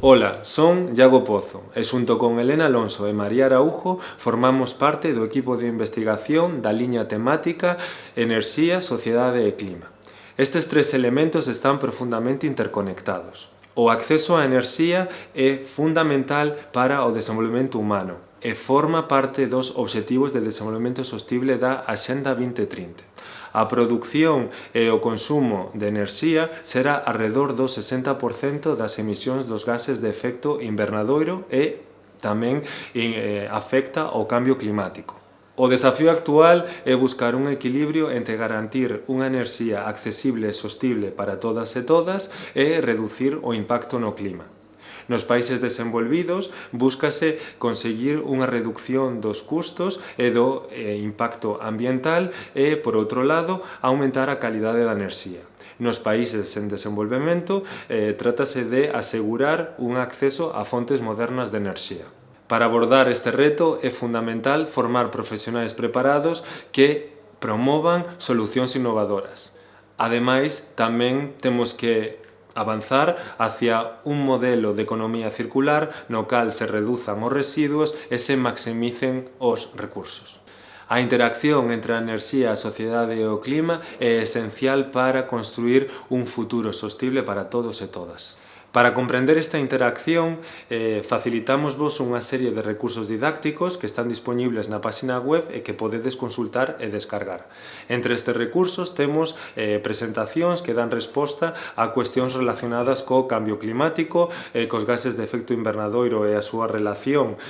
Ola, son Iago Pozo e xunto con Elena Alonso e María Araújo formamos parte do equipo de investigación da liña temática Enerxía, Sociedade e Clima. Estes tres elementos están profundamente interconectados. O acceso á enerxía é fundamental para o desenvolvemento humano e forma parte dos Obxectivos de Desenvolvemento Sostible da Axenda 2030. A produción e o consumo de enerxía será arredor do 60% das emisións dos gases de efecto invernadoiro e tamén afecta ao cambio climático. O desafío actual é buscar un equilibrio entre garantir unha enerxía accesible e sostible para todas e todas e reducir o impacto no clima. Nos países desenvolvidos búscase conseguir unha reducción dos custos e do impacto ambiental e, por outro lado, aumentar a calidade da enerxía. Nos países en desenvolvemento trátase de asegurar un acceso a fontes modernas de enerxía. Para abordar este reto é fundamental formar profesionais preparados que promovan solucións innovadoras. Ademais, tamén temos que avanzar hacia un modelo de economía circular no cal se reduzan os residuos e se maximicen os recursos. A interacción entre a enerxía, a sociedade e o clima é esencial para construir un futuro sostible para todos e todas. Para comprender esta interacción, facilitámosvos unha serie de recursos didácticos que están disponibles na página web e que podedes consultar e descargar. Entre estes recursos temos presentacións que dan resposta a cuestións relacionadas co cambio climático, cos gases de efecto invernadoiro e a súa relación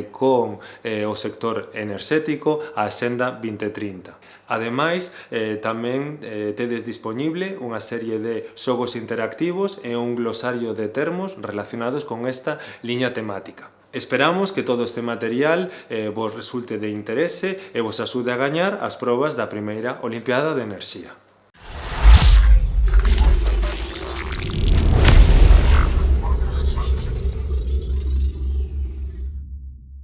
con o sector enerxético, a Axenda 2030. Ademais, tamén tedes disponible unha serie de xogos interactivos e un glosario de termos relacionados con esta liña temática. Esperamos que todo este material vos resulte de interese e vos axude a gañar as probas da primeira Olimpiada de Enerxía.